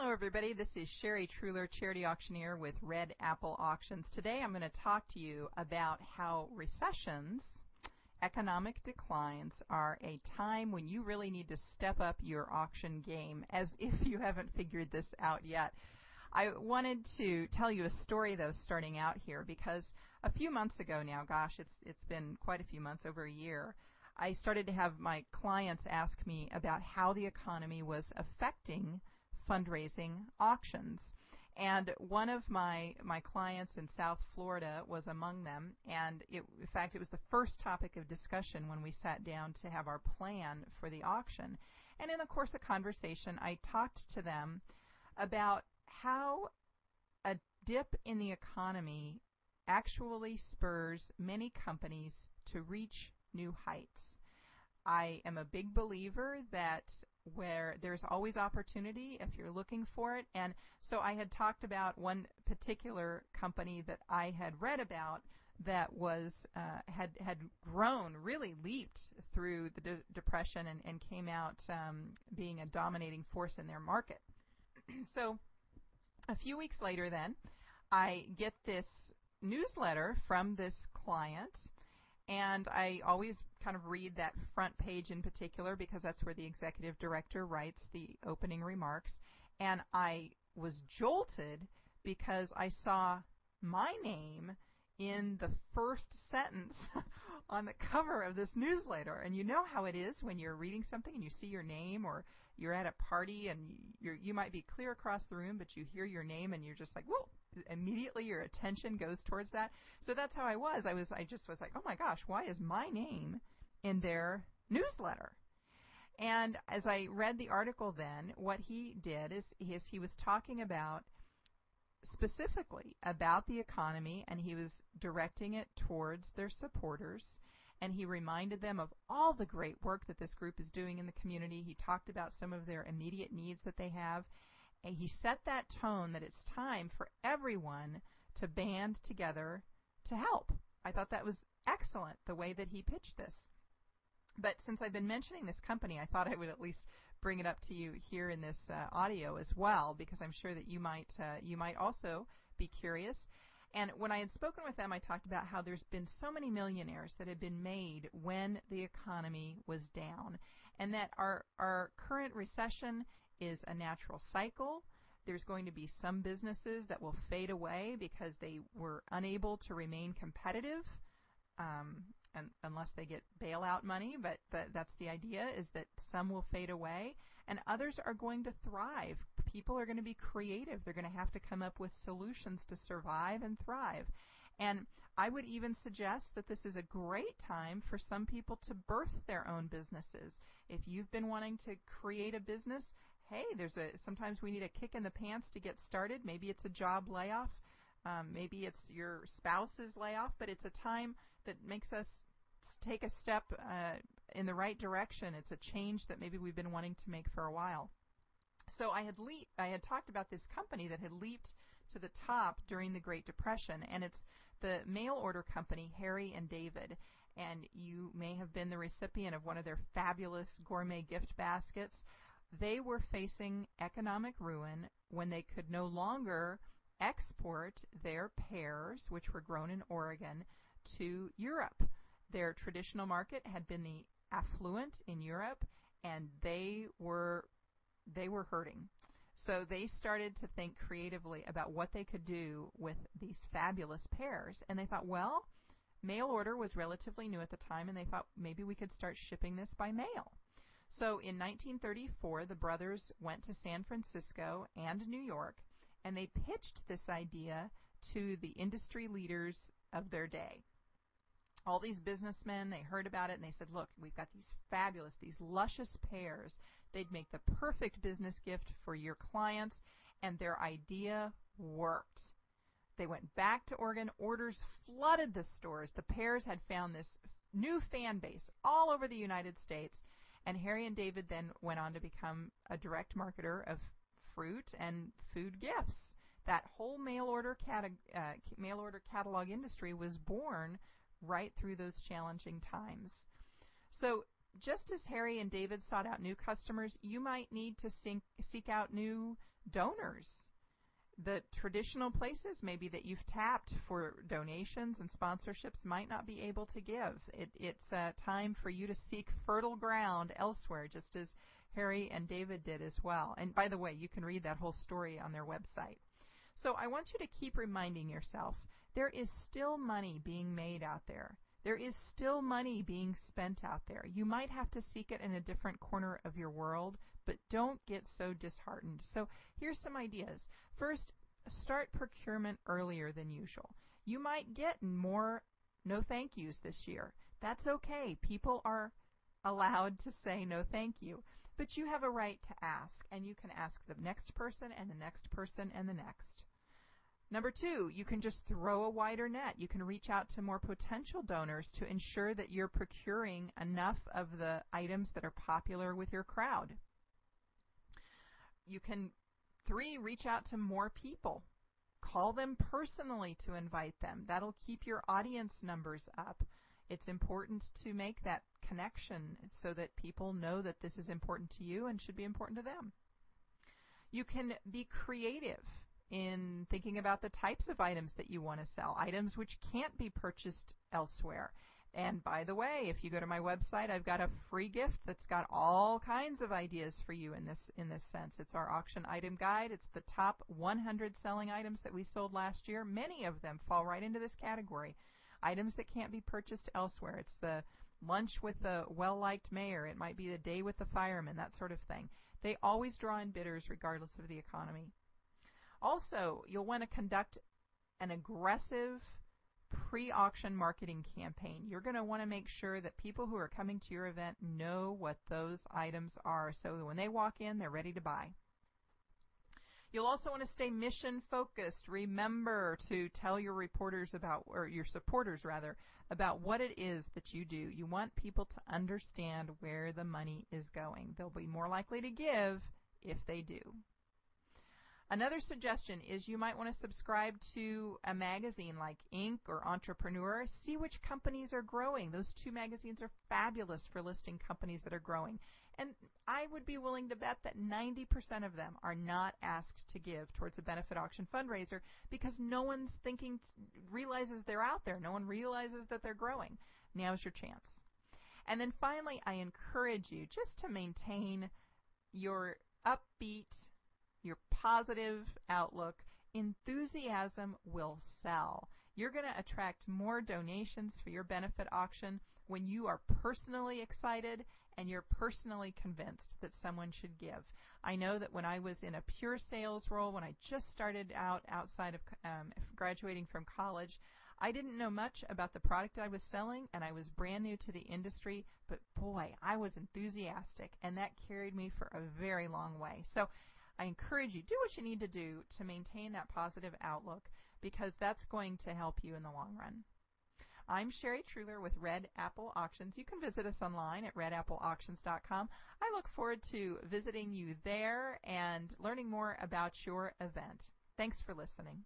Hello everybody, this is Sherry Truhlar, Charity Auctioneer with Red Apple Auctions. Today I'm going to talk to you about how recessions, economic declines, are a time when you really need to step up your auction game, as if you haven't figured this out yet. I wanted to tell you a story though starting out here, because a few months ago now, gosh, it's been quite a few months, over a year, I started to have my clients ask me about how the economy was affecting fundraising auctions. And one of my clients in South Florida was among them, and in fact it was the first topic of discussion when we sat down to have our plan for the auction. And in the course of conversation I talked to them about how a dip in the economy actually spurs many companies to reach new heights. I am a big believer that where there's always opportunity if you're looking for it. And so I had talked about one particular company that I had read about that was had grown, really leaped through the depression and came out being a dominating force in their market. So a few weeks later then, I get this newsletter from this client, and I always kind of read that front page in particular because that's where the executive director writes the opening remarks. And I was jolted because I saw my name in the first sentence on the cover of this newsletter. And you know how it is when you're reading something and you see your name, or you're at a party and you might be clear across the room, but you hear your name and you're just like, whoa, immediately your attention goes towards that. So that's how I was. I just was like, oh my gosh, why is my name in their newsletter? And as I read the article then, what he did is he was talking about specifically about the economy, and he was directing it towards their supporters, and he reminded them of all the great work that this group is doing in the community. He talked about some of their immediate needs that they have, and he set that tone that it's time for everyone to band together to help. I thought that was excellent, the way that he pitched this. But since I've been mentioning this company, I thought I would at least bring it up to you here in this audio as well, because I'm sure that you might also be curious. And when I had spoken with them, I talked about how there's been so many millionaires that had been made when the economy was down, and that our current recession is a natural cycle. There's going to be some businesses that will fade away because they were unable to remain competitive, unless they get bailout money, but that's the idea, is that some will fade away and others are going to thrive. People are going to be creative. They're going to have to come up with solutions to survive and thrive. And I would even suggest that this is a great time for some people to birth their own businesses. If you've been wanting to create a business, hey, sometimes we need a kick in the pants to get started. Maybe it's a job layoff. Maybe it's your spouse's layoff, but it's a time that makes us take a step in the right direction. It's a change that maybe we've been wanting to make for a while. So I had talked about this company that had leaped to the top during the Great Depression, and it's the mail order company Harry and David. And you may have been the recipient of one of their fabulous gourmet gift baskets. They were facing economic ruin when they could no longer export their pears, which were grown in Oregon, to Europe. Their traditional market had been the affluent in Europe, and they were hurting. So they started to think creatively about what they could do with these fabulous pears, and they thought, well, mail order was relatively new at the time, and they thought maybe we could start shipping this by mail. So in 1934, the brothers went to San Francisco and New York, and they pitched this idea to the industry leaders of their day. All these businessmen, they heard about it and they said, look, we've got these fabulous, these luscious pears. They'd make the perfect business gift for your clients, and their idea worked. They went back to Oregon. Orders flooded the stores. The pears had found this new fan base all over the United States, and Harry and David then went on to become a direct marketer of fruit and food gifts. That whole mail order catalog industry was born right through those challenging times. So just as Harry and David sought out new customers, you might need to seek out new donors. The traditional places maybe that you've tapped for donations and sponsorships might not be able to give. It's time for you to seek fertile ground elsewhere, just as Harry and David did as well. And by the way, you can read that whole story on their website. So I want you to keep reminding yourself, there is still money being made out there. There is still money being spent out there. You might have to seek it in a different corner of your world, but don't get so disheartened. So here's some ideas. First, start procurement earlier than usual. You might get more no thank yous this year. That's okay. People are allowed to say no thank you. But you have a right to ask, and you can ask the next person and the next person and the next. Number 2, you can just throw a wider net. You can reach out to more potential donors to ensure that you're procuring enough of the items that are popular with your crowd. You can 3, reach out to more people. Call them personally to invite them. That'll keep your audience numbers up. It's important to make that connection so that people know that this is important to you and should be important to them. You can be creative in thinking about the types of items that you want to sell, items which can't be purchased elsewhere. And by the way, if you go to my website, I've got a free gift that's got all kinds of ideas for you in this sense. It's our auction item guide. It's the top 100 selling items that we sold last year. Many of them fall right into this category. Items that can't be purchased elsewhere. It's the lunch with the well-liked mayor. It might be the day with the fireman, that sort of thing. They always draw in bidders regardless of the economy. Also, you'll want to conduct an aggressive pre-auction marketing campaign. You're going to want to make sure that people who are coming to your event know what those items are so that when they walk in, they're ready to buy. You'll also want to stay mission focused. Remember to tell your reporters about, or your supporters rather, about what it is that you do. You want people to understand where the money is going. They'll be more likely to give if they do. Another suggestion is you might want to subscribe to a magazine like Inc. or Entrepreneur. See which companies are growing. Those 2 magazines are fabulous for listing companies that are growing. And I would be willing to bet that 90% of them are not asked to give towards a benefit auction fundraiser because no one's realizes they're out there. No one realizes that they're growing. Now's your chance. And then finally, I encourage you just to maintain your upbeat, your positive outlook. Enthusiasm will sell. You're going to attract more donations for your benefit auction when you are personally excited and you're personally convinced that someone should give. I know that when I was in a pure sales role, when I just started out outside of graduating from college, I didn't know much about the product I was selling, and I was brand new to the industry, but boy, I was enthusiastic, and that carried me for a very long way. So I encourage you, do what you need to do to maintain that positive outlook because that's going to help you in the long run. I'm Sherry Truhlar with Red Apple Auctions. You can visit us online at redappleauctions.com. I look forward to visiting you there and learning more about your event. Thanks for listening.